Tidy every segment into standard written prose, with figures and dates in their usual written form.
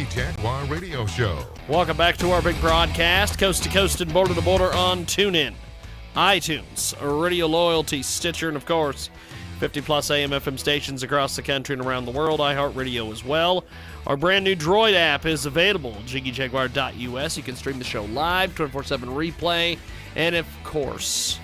Jaguar Radio Show. Welcome back to our big broadcast, coast to coast and border to border on TuneIn, iTunes, Radio Loyalty, Stitcher, and of course, 50-plus AM FM stations across the country and around the world, iHeartRadio as well. Our brand new Droid app is available, jiggyjaguar.us. You can stream the show live, 24/7 replay, and of course,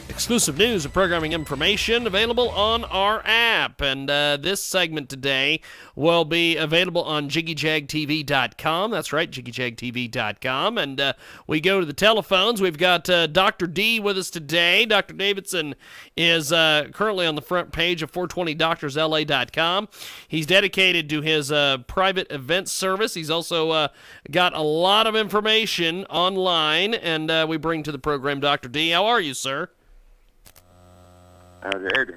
exclusive news and programming information available on our app. And this segment today will be available on jiggyjagtv.com. That's right, jiggyjagtv.com. And we go to the telephones. We've got Dr. D with us today. Dr. Davidson is currently on the front page of 420doctorsla.com. He's dedicated to his private event service. He's also got a lot of information online, and we bring to the program Dr. D. How are you, sir?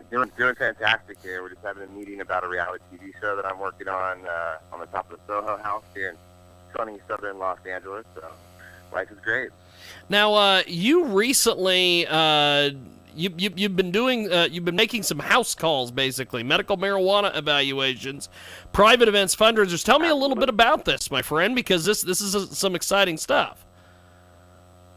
Doing fantastic here. We're just having a meeting about a reality TV show that I'm working on the top of the Soho House here in sunny southern Los Angeles. So life is great. Now, you recently you've been making some house calls, basically medical marijuana evaluations, private events, fundraisers. Tell me a little bit about this, my friend, because this is some exciting stuff.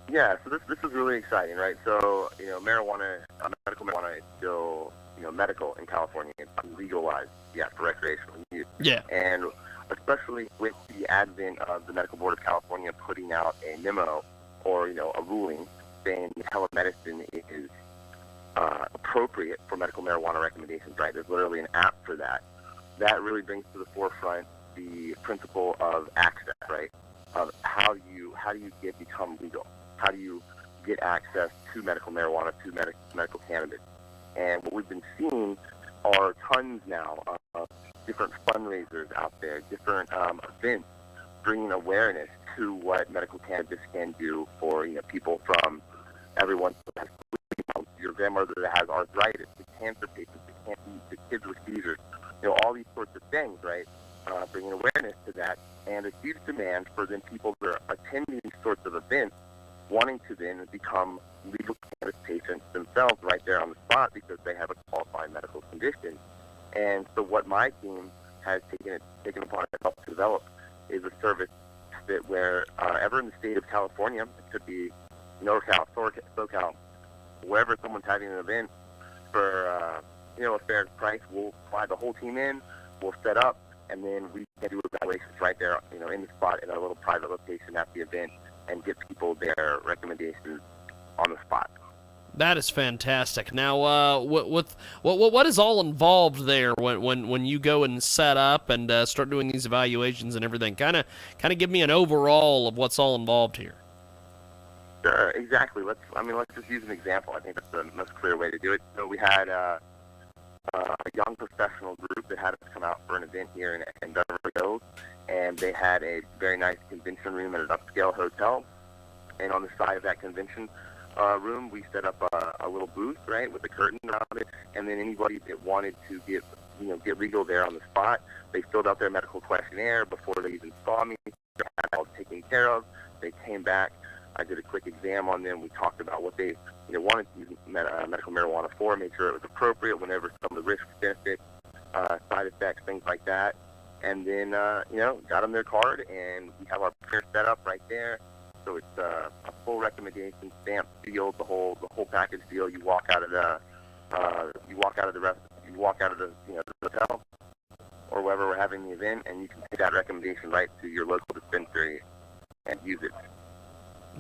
Yeah, so this is really exciting, right? So, marijuana, medical marijuana is still, medical in California. It's legalized, for recreational use. Yeah. And especially with the advent of the Medical Board of California putting out a memo or, a ruling saying telemedicine is appropriate for medical marijuana recommendations, right? There's literally an app for that. That really brings to the forefront the principle of access, right? Of how do you become legal? How do you get access to medical marijuana, to medical cannabis? And what we've been seeing are tons now of different fundraisers out there, different events bringing awareness to what medical cannabis can do for people from everyone that has your grandmother that has arthritis, the cancer patients, the kids with seizures, all these sorts of things, right? Bringing awareness to that, and a huge demand for then people that are attending these sorts of events wanting to then become legal cannabis patients themselves right there on the spot because they have a qualifying medical condition. And so what my team has taken upon itself to develop is a service that wherever in the state of California, it could be NorCal, SoCal, wherever someone's having an event for a fair price, we'll fly the whole team in, we'll set up, and then we can do evaluations right there, in the spot in a little private location at the event, and get people their recommendations on the spot. That is fantastic. Now, what is all involved there when you go and set up and start doing these evaluations and everything? Kind of give me an overall of what's all involved here. Sure, exactly. Let's just use an example. I think that's the most clear way to do it. So we had a young professional group that had us come out for an event here in Beverly Hills, and they had a very nice convention room at an upscale hotel. And on the side of that convention room, we set up a little booth, right, with a curtain around it. And then anybody that wanted to get legal there on the spot, they filled out their medical questionnaire before they even saw me. They had it all taken care of. They came back. I did a quick exam on them. We talked about what they wanted to use medical marijuana for, made sure it was appropriate, whenever some of the risks, benefits, side effects, things like that. And then, got them their card, and we have our printer set up right there. So it's a full recommendation, stamp, seal, the whole package deal. You walk out of the hotel or wherever we're having the event, and you can take that recommendation right to your local dispensary and use it.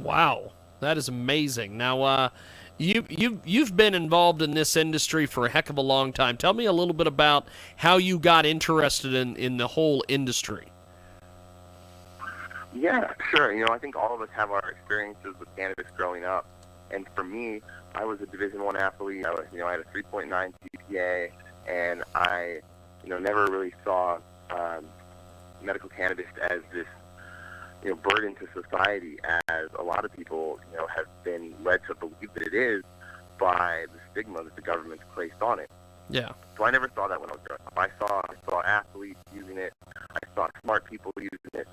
Wow, that is amazing. Now, you've been involved in this industry for a heck of a long time. Tell me a little bit about how you got interested in the whole industry. Yeah, sure. I think all of us have our experiences with cannabis growing up. And for me, I was a Division I athlete. I had a 3.9 GPA, and I, never really saw medical cannabis as this, burden to society, as a lot of people, have been led to believe that it is by the stigma that the government's placed on it. Yeah. So I never saw that when I was growing up. I saw athletes using it. I saw smart people using it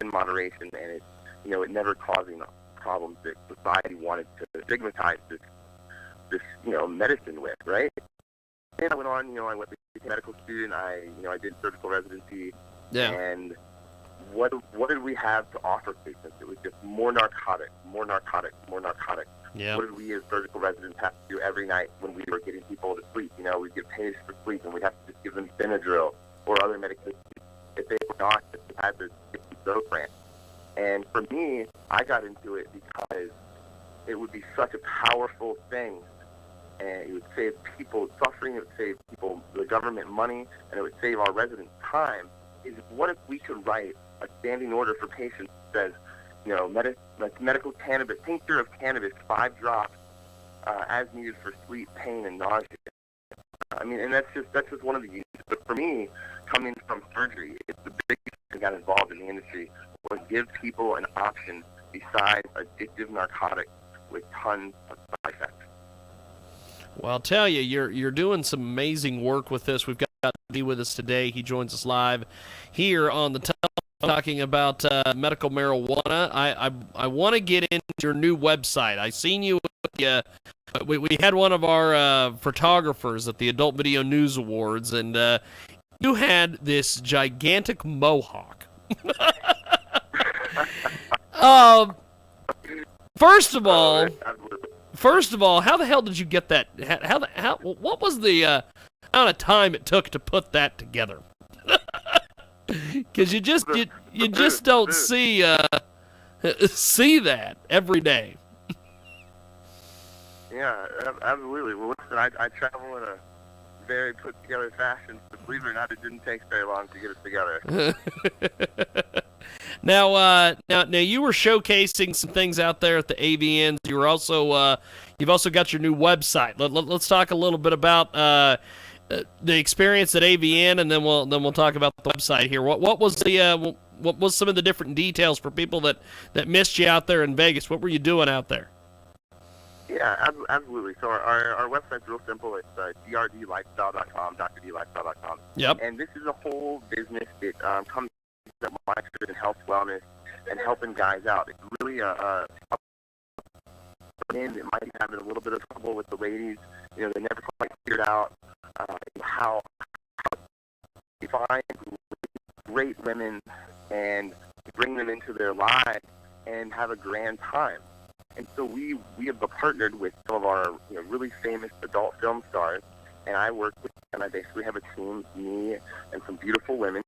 in moderation, and it, it never causing problems that society wanted to stigmatize this medicine with, right? And I went on, I went to be a medical student. I did surgical residency. Yeah. And what did we have to offer patients? It was just more narcotics, more narcotics, more narcotics. Yeah. What did we as surgical residents have to do every night when we were getting people to sleep? You know, we'd give patients for sleep, and we'd have to just give them Benadryl or other medications if they were not, if they had to get some Zofran. And for me, I got into it because it would be such a powerful thing, and it would save people suffering, it would save people, the government, money, and it would save our residents time. Is what if we could write a standing order for patients that says, you know, medical cannabis, tincture of cannabis, 5 drops, as needed for sleep, pain, and nausea. I mean, and that's just one of the uses. But for me, coming from surgery, it's the biggest thing that got involved in the industry was give people an option besides addictive narcotics with tons of side effects. Well, I'll tell you, you're doing some amazing work with this. We've got to be with us today. He joins us live here on the telephone talking about medical marijuana. I want to get into your new website. I seen you. We had one of our photographers at the Adult Video News Awards, and you had this gigantic mohawk. First of all, how the hell did you get that? What was the amount of time it took to put that together? Because you just don't see that every day. Yeah, absolutely. Well, listen, I travel in a very put together fashion. But believe it or not, it didn't take very long to get it together. Now, you were showcasing some things out there at the AVNs. You were also, you've also got your new website. Let's talk a little bit about the experience at AVN, and then we'll talk about the website here. What was some of the different details for people that missed you out there in Vegas? What were you doing out there? Yeah, absolutely. So our website's real simple. It's drdlifestyle.com, drdlifestyle.com. Yep. And this is a whole business that comes that monitors and health, wellness, and helping guys out. It's really men that might be having a little bit of trouble with the ladies. You know, they never quite figured out how to find great women and bring them into their lives and have a grand time. And so we have partnered with some of our really famous adult film stars, and I work with them. I basically have a team, me and some beautiful women,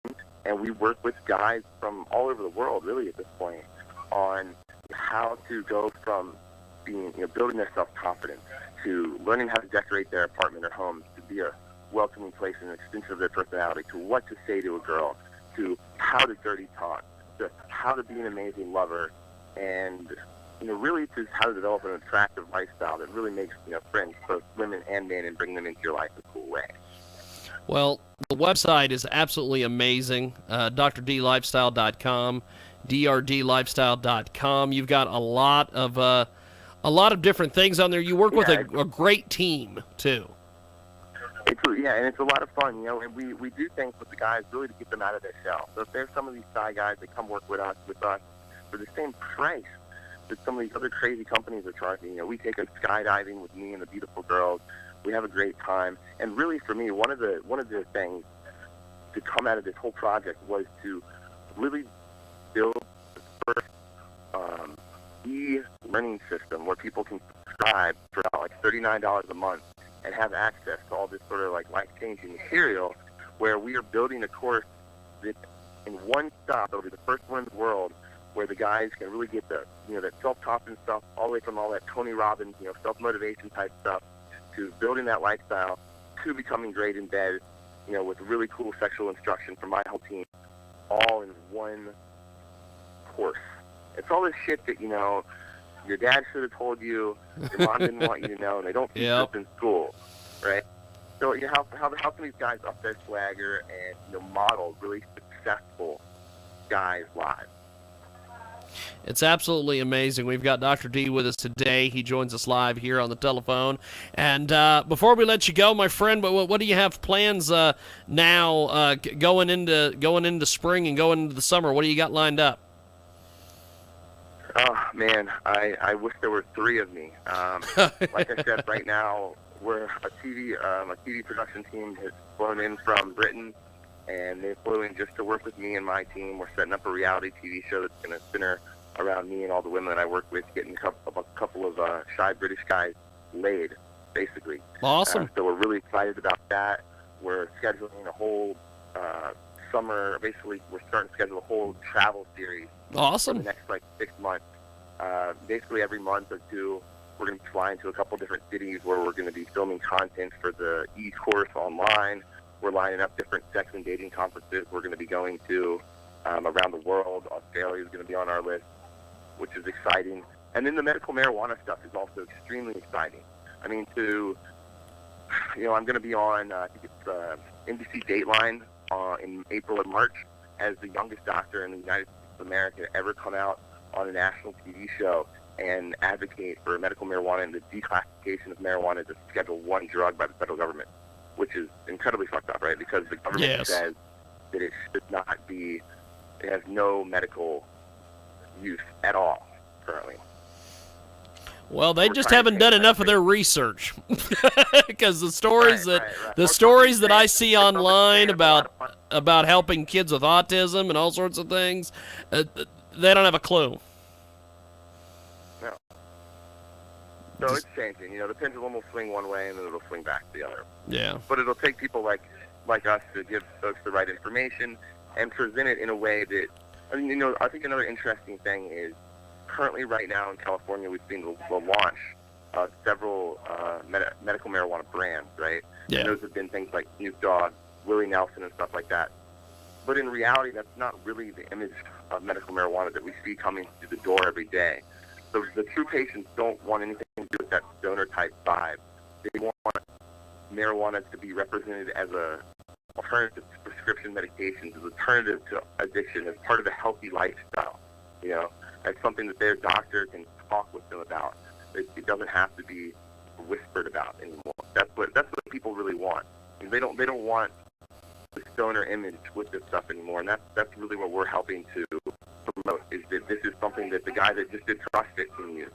and we work with guys from all over the world, really, at this point, on how to go from being, building their self-confidence to learning how to decorate their apartment or home to be a welcoming place and an extension of their personality, to what to say to a girl, to how to dirty talk, to how to be an amazing lover, and really just how to develop an attractive lifestyle that really makes friends, both women and men, and bring them into your life in a cool way. Well, the website is absolutely amazing. drdlifestyle.com, drdlifestyle.com. You've got a lot of different things on there. You work with a great team too. And it's a lot of fun, and we do things with the guys really to get them out of their shell. So if there's some of these shy guys that come work with us for the same price that some of these other crazy companies are charging, we take them skydiving with me and the beautiful girls. We have a great time. And really, for me, one of the things to come out of this whole project was to really build the first e-learning system where people can subscribe for about like $39 a month and have access to all this sort of like life-changing material, where we are building a course that in one stop, it'll be the first one in the world, where the guys can really get the that self-confidence stuff, all the way from all that Tony Robbins self-motivation type stuff, to building that lifestyle, to becoming great in bed, with really cool sexual instruction from my whole team, all in one course. It's all this shit that your dad should have told you, your mom didn't want you to know, and they don't teach this in school, right? So how can these guys up their swagger and model really successful guys' lives? It's absolutely amazing. We've got Dr. D with us today. He joins us live here on the telephone. And before we let you go, my friend, what do you have plans now going into spring and going into the summer? What do you got lined up? Oh man, I wish there were 3 of me. Like I said, right now we're a TV production team has flown in from Britain and they flew in just to work with me and my team. We're setting up a reality TV show that's going to center around me and all the women that I work with, getting a couple of shy British guys laid, basically. Awesome. So we're really excited about that. We're scheduling a whole summer. Basically, we're starting to schedule a whole travel series Awesome. for the next 6 months. Basically, every month or two, we're going to be flying to a couple different cities where we're going to be filming content for the e-course online. We're lining up different sex and dating conferences we're going to be going to around the world. Australia is going to be on our list, which is exciting. And then the medical marijuana stuff is also extremely exciting. I mean, I'm going to be on, I think it's NBC Dateline in April and March as the youngest doctor in the United States of America to ever come out on a national TV show and advocate for medical marijuana and the declassification of marijuana as a Schedule 1 drug by the federal government, which is incredibly fucked up, right? Because the government says that it should not be, it has no medical use at all currently. Well, they just haven't done enough of their research, because the stories that I see online about helping kids with autism and all sorts of things, they don't have a clue. No. So it's changing. The pendulum will swing one way and then it'll swing back the other. Yeah. But it'll take people like us to give folks the right information and present it in a way that, I think another interesting thing is currently right now in California we've seen the launch of several medical marijuana brands, right? Yeah. And those have been things like Snoop Dogg, Willie Nelson, and stuff like that. But in reality, that's not really the image of medical marijuana that we see coming through the door every day. So the true patients don't want anything to do with that stoner-type vibe. They want marijuana to be represented as a alternative to prescription medications, as alternative to addiction, as part of a healthy lifestyle, as something that their doctor can talk with them about. It doesn't have to be whispered about anymore. That's what people really want. They don't want the stoner image with this stuff anymore, and that's really what we're helping to promote, is that this is something that the guy that just did CrossFit can use,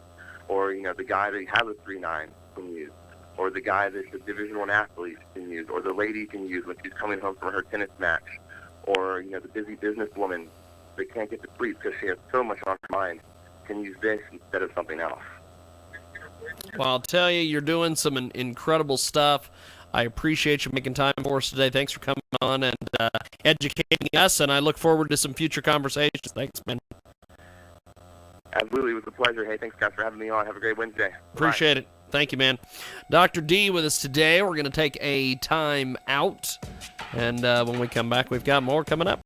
or the guy that has a 3.9 can use, or the guy that's a Division I athlete can use, or the lady can use when she's coming home from her tennis match, or the busy businesswoman that can't get to sleep because she has so much on her mind can use this instead of something else. Well, I'll tell you, you're doing some incredible stuff. I appreciate you making time for us today. Thanks for coming on and educating us, and I look forward to some future conversations. Thanks, man. Absolutely. It was a pleasure. Hey, thanks, guys, for having me on. Have a great Wednesday. Appreciate it. Thank you, man. Dr. D with us today. We're going to take a time out, and when we come back, we've got more coming up.